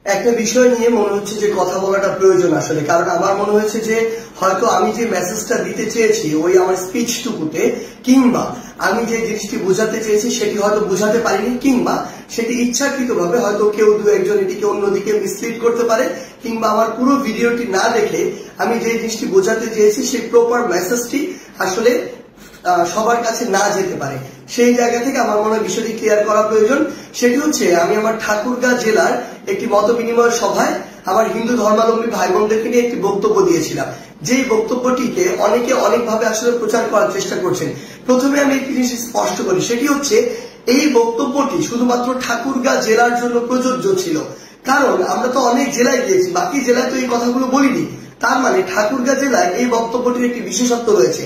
একটা বিষয় নিয়ে মনে হচ্ছে যে কথা বলাটা প্রয়োজন আসলে, কারণ আমার মনে হয়েছে যে হয়তো আমি যে মেসেজটা দিতে চেয়েছি ওই আমার স্পিচটুকুতে, কিংবা আমি যে জিনিসটি বোঝাতে চেয়েছি সেটি হয়তো বোঝাতে পারিনি, কিংবা সেটি ইচ্ছাকৃতভাবে হয়তো কেউ দু একজন এটিকে অন্যদিকে মিসলিড করতে পারে, কিংবা আমার পুরো ভিডিওটি না দেখে আমি যে জিনিসটি বোঝাতে চেয়েছি সেই প্রপার মেসেজটি আসলে সবার কাছে না যেতে পারে। সেই জায়গা থেকে আমার মনে হয় বিষয়টি ক্লিয়ার করা প্রয়োজন। সেটি হচ্ছে, আমি আমার ঠাকুরগাঁ জেলার একটি মত বিনিময় সভায় আমার হিন্দু ধর্মাবলম্বী ভাই বোনদেরকে নিয়ে একটি বক্তব্য দিয়েছিলাম, যেই বক্তব্যটিকে অনেকে অনেকভাবে আসলে প্রচার করার চেষ্টা করছেন। প্রথমে আমি একটি জিনিস স্পষ্ট করি, সেটি হচ্ছে এই বক্তব্যটি শুধুমাত্র ঠাকুরগাঁ জেলার জন্য প্রযোজ্য ছিল, কারণ আমরা তো অনেক জেলায় গিয়েছি, বাকি জেলায় তো এই কথাগুলো বলিনি। তার মানে ঠাকুরগাঁ জেলায় এই বক্তব্যটির একটি বিশেষত্ব রয়েছে,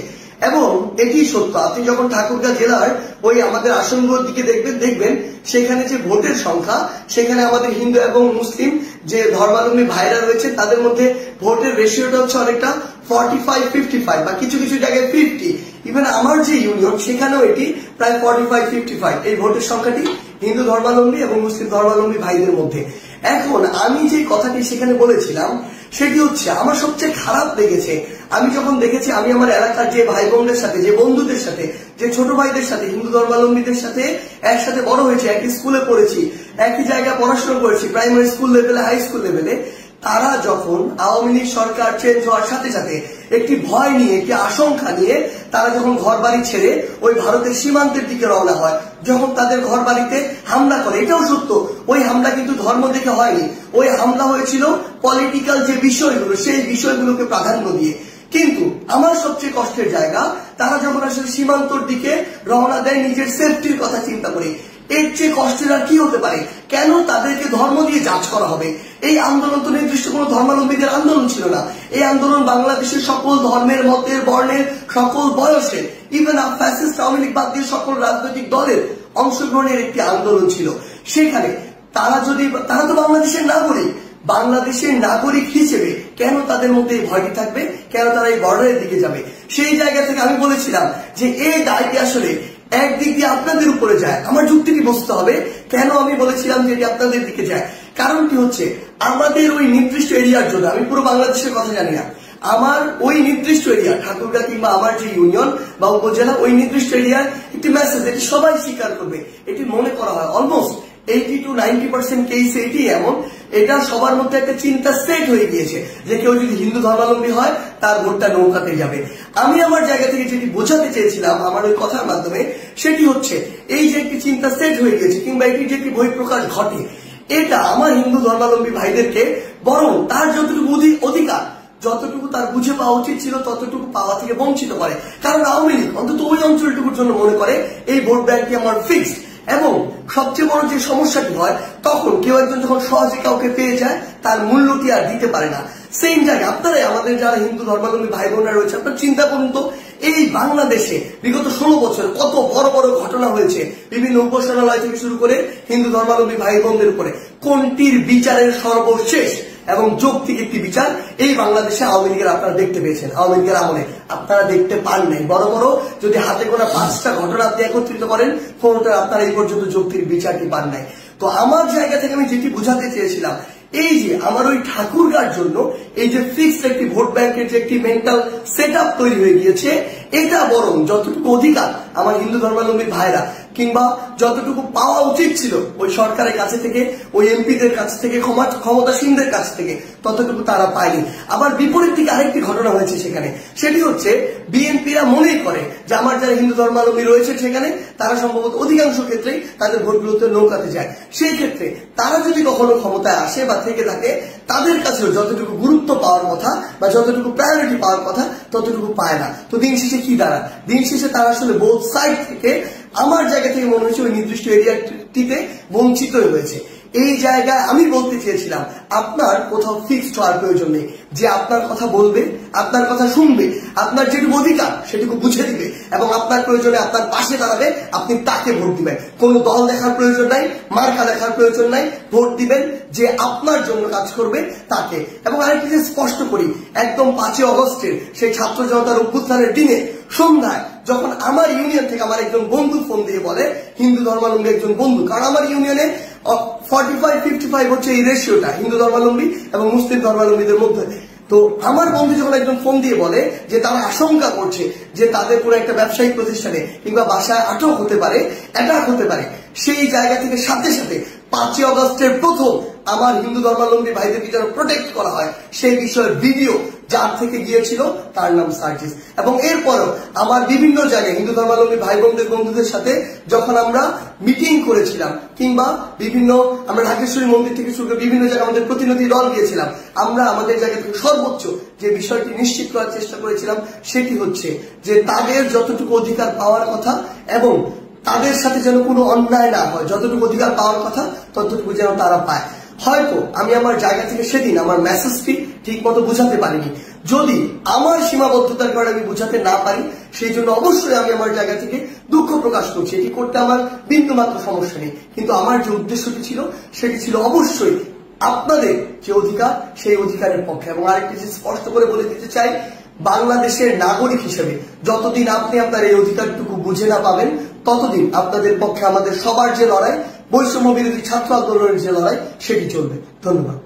এবং এটি সত্য। আপনি যখন ঠাকুরগাঁ জেলার ওই আমাদের আসনগুলোর দিকে দেখবেন সেখানে যে ভোটের সংখ্যা, সেখানে আমাদের হিন্দু এবং মুসলিম যে ধর্মাবলম্বী ভাইরা রয়েছে তাদের মধ্যে ভোটের রেশিওটা হচ্ছে অনেকটা 45-55 বা কিছু কিছু জায়গায় 50। ইভেন আমার যে ইউনিয়ন সেখানেও এটি প্রায় 45-55 এই ভোটের সংখ্যাটি হিন্দু ধর্মাবলম্বী এবং মুসলিম ধর্মাবলম্বী ভাইদের মধ্যে। এখন আমি যে কথাটি সেখানে বলেছিলাম সেটি হচ্ছে, আমার সবচেয়ে খারাপ লেগেছে আমি যখন দেখেছি আমি আমার এলাকার যে ভাই বোনদের সাথে, যে বন্ধুদের সাথে, যে ছোট ভাইদের সাথে, হিন্দু ধর্মাবলম্বীদের সাথে একসাথে বড় হয়েছে, একই স্কুলে পড়েছি, একই জায়গায় পড়াশোনা করেছি, প্রাইমারি স্কুল লেভেলে, হাই স্কুল লেভেলে, তারা যখন আওয়ামী লীগ সরকার চেঞ্জ হওয়ার সাথে সাথে একটি ভয় নিয়ে, একটি আশঙ্কা নিয়ে তারা যখন ঘর বাড়ি ছেড়ে ওই ভারতের সীমান্তের দিকে রওনা হয়, যখন তাদের ঘর বাড়িতে হামলা করে, এটাও সত্য, ওই হামলা কিন্তু ধর্ম দেখে হয়নি, ওই হামলা হয়েছিল পলিটিক্যাল যে বিষয়গুলো সেই বিষয়গুলোকে প্রাধান্য দিয়ে। কিন্তু আমার সবচেয়ে কষ্টের জায়গা, তারা যখন আসলে সীমান্তর দিকে রওনা দেয় নিজের সেফটির কথা চিন্তা করে, এর চেয়ে কষ্টের আর কি হতে পারে? কেন তাদেরকে ধর্ম দিয়ে জাজ করা হবে? এই আন্দোলন তো নির্দিষ্ট কোনো ধর্মাবলম্বীদের আন্দোলন ছিল না, এই আন্দোলন বাংলাদেশের সকল ধর্মের, মতের, বর্ণের, সকল বয়সের, ইভেন ফ্যাসিস্ট আওয়ামী লীগ বাদ দিয়ে সকল রাজনৈতিক দলের অংশগ্রহণের একটি আন্দোলন ছিল। সেখানে তারা তো বাংলাদেশের নাগরিক, বাংলাদেশের নাগরিক হিসেবে কেন তাদের মধ্যে এই ভয়টি থাকবে? কেন তারা এই বর্ডারের দিকে যাবে? সেই জায়গা থেকে আমি বলেছিলাম যে এই দায়টি আসলে একদিক দিয়ে আপনাদের উপরে যায়। আমার যুক্তিটি বুঝতে হবে কেন আমি বলেছিলাম যে এটি আপনাদের দিকে যায়। কারণটি হচ্ছে, আমাদের ওই নির্দিষ্ট এরিয়ার জন্য, আমি পুরো বাংলাদেশের কথা জানি না, আমার ওই নির্দিষ্ট এরিয়া ঠাকুরগাঁ কিংবা আমার যে ইউনিয়ন বা উপজেলা, ওই নির্দিষ্ট এরিয়ার একটি মেসেজ, এটি সবাই স্বীকার করবে, এটি মনে করা হয় অলমোস্ট 80-90% কেসে এটি এমন, এটা সবার মধ্যে একটা চিন্তা সেট হয়ে গিয়েছে যে কেউ যদি হিন্দু ধর্মাবলম্বী হয় তার ভোটটা নৌকাতে যাবে। আমি আমার জায়গা থেকে যেটি বোঝাতে চেয়েছিলাম আমার ওই কথার মাধ্যমে, সেটি হচ্ছে এই যে একটি চিন্তা সেট হয়ে গেছে, কিংবা এটি যে একটি বহিঃপ্রকাশ ঘটে, এটা আমার হিন্দু ধর্মাবলম্বী ভাইদেরকে বরং তার যতটুকু অধিকার, যতটুকু তার বুঝে পাওয়া উচিত ছিল ততটুকু পাওয়া থেকে বঞ্চিত করে। কারণ আওয়ামী লীগ অন্তত ওই অঞ্চলটুকুর জন্য মনে করে এই ভোট ব্যাংকটি আমার ফিক্সড। এবং সবচেয়ে বড় যে সমস্যাটি হয়, তখন কেউ একজন যখন সহজে কাউকে পেয়ে যায় তার মূল্যটি আর দিতে পারে না। সেম জায়গায় আপনারাই, আমাদের যারা হিন্দু ধর্মাবলম্বী ভাই বোনরা রয়েছে, আপনারা চিন্তা করুন তো, এই বাংলাদেশে বিগত 16 বছর কত বড় বড় ঘটনা হয়েছে, বিভিন্ন উপাসনালয় থেকে শুরু করে হিন্দু ধর্মাবলম্বী ভাই বোনদের উপরে, কোনটির বিচারের সর্বশেষ এবং যৌক্তিক একটি বিচার এই বাংলাদেশে আওয়ামী লীগের আপনারা দেখতে পেয়েছেন? আওয়ামী লীগের আমলে আপনারা দেখতে পান নাই। বড় বড় যদি হাতে গোনা 5টা ঘটনা আপনি একত্রিত করেন, কোনটার আপনারা এই পর্যন্ত যৌক্তিক বিচারটি পান নাই। তো আমার জায়গা থেকে আমি যেটি বোঝাতে চেয়েছিলাম, এই যে আমার ওই ঠাকুরগাঁর জন্য এই যে ফিক্সড একটি ভোট ব্যাংকের যে একটি মেন্টাল সেট আপ তৈরি হয়ে গিয়েছে, এটা বরং যতটুকু অধিকার আমার হিন্দু ধর্মাবলম্বী ভাইরা, কিংবা যতটুকু পাওয়া উচিত ছিল ওই সরকারের কাছে থেকে, ওই এমপিদের কাছ থেকে, ক্ষমতাসীনদের কাছ থেকে, ততটুকু তারা পায়নি। আবার বিপরীত দিকে আরেকটি ঘটনা হয়েছে সেখানে, সেটি হচ্ছে বিএনপিরা মনেই করে যে আমার যারা হিন্দু ধর্মাবলম্বী রয়েছে সেখানে তারা সম্ভবত অধিকাংশ ক্ষেত্রেই তাদের ভোটগুলোতে নৌকাতে যায়। সেই ক্ষেত্রে তারা যদি কখনো ক্ষমতায় আসে বা থেকে থাকে, তাদের কাছেও যতটুকু গুরুত্ব পাওয়ার কথা বা যতটুকু প্রায়োরিটি পাওয়ার কথা ততটুকু পায় না। তো দিন শেষে কি দাঁড়ায়? দিন শেষে তারা আসলে বোথ সাইড থেকে, আমার জায়গা থেকে মনে হচ্ছে ওই নির্দিষ্ট এরিয়াটিতে বঞ্চিত হয়েছে। এই জায়গায় আমি বলতে চেয়েছিলাম, আপনার কোথাও ফিক্সড হওয়ার প্রয়োজন নেই, যে আপনার কথা বলবে, আপনার কথা শুনবে, আপনার যেটুকু অধিকার সেটুকু বুঝে দিবে এবং আপনার প্রয়োজনে আপনার পাশে দাঁড়াবে, আপনি তাকে ভোট দিবেন। কোন দল দেখার প্রয়োজন নাই, মার্কা দেখার প্রয়োজন নাই, ভোট দিবেন যে আপনার জন্য কাজ করবে তাকে। এবং আরেকটি যে স্পষ্ট করি, একদম 5 অগস্টের সেই ছাত্র জনতার অভ্যুত্থানের দিনে সন্ধ্যায় যখন আমার ইউনিয়ন থেকে আমার একজন বন্ধু ফোন দিয়ে বলে, হিন্দু ধর্মাবলম্বী একজন বন্ধু, কারণ আমার ইউনিয়নে 45-55 হচ্ছে এই রেশিওটা হিন্দু ধর্মাবলম্বী এবং মুসলিম ধর্মাবলম্বীদের মধ্যে। তো আমার বন্ধু যখন একজন ফোন দিয়ে বলে যে তারা আশঙ্কা করছে যে তাদের পুরো একটা ব্যবসায়িক প্রতিষ্ঠানে কিংবা বাসায় আটক হতে পারে, অ্যাটাক হতে পারে, সেই জায়গা থেকে সাথে সাথে 5ই অগস্টের প্রথম আমার হিন্দু ধর্মাবলম্বী ভাইদেরকে যেন প্রোটেক্ট করা হয় সেই বিষয়ের ভিডিও যার থেকে গিয়েছিল তার নাম সার্জিস। এবং এরপরও আমার বিভিন্ন জায়গায় হিন্দু ধর্মাবলম্বী ভাই বন্ধুদের সাথে যখন আমরা মিটিং করেছিলাম কিংবা বিভিন্ন আমরা ঢাকেশ্বরী মন্দির থেকে শুরু করে বিভিন্ন জায়গায় আমাদের প্রতিনিধি দল গিয়েছিলাম, আমরা আমাদের জায়গা থেকে সর্বোচ্চ যে বিষয়টি নিশ্চিত করার চেষ্টা করেছিলাম সেটি হচ্ছে যে তাদের যতটুকু অধিকার পাওয়ার কথা এবং তাদের সাথে যেন কোনো অন্যায় না হয়, যতটুকু অধিকার পাওয়ার কথা ততটুকু যেন তারা পায়। হয়তো আমি আমার জায়গা থেকে সেদিন আমার মেসেজটি ঠিক মতো বুঝাতে পারিনি, যদি আমার সীমাবদ্ধতার কারণে আমি বুঝাতে না পারি সেই জন্য অবশ্যই আমি আমার জায়গা থেকে দুঃখ প্রকাশ করছি, এটি করতে আমার বিন্দুমাত্র সমস্যা নেই। কিন্তু আমার যে উদ্দেশ্যটি ছিল সেটি ছিল অবশ্যই আপনাদের যে অধিকার সেই অধিকারের পক্ষে। এবং আরেকটি জিনিস স্পষ্ট করে বলে দিতে চাই, বাংলাদেশের নাগরিক হিসেবে যতদিন আপনি আপনার এই অধিকারটুকু বুঝে না পাবেন ততদিন আপনাদের পক্ষে আমাদের সবার যে লড়াই, বৈষম্য বিরোধী ছাত্র আন্দোলনের যে লড়াই, সেটি চলবে। ধন্যবাদ।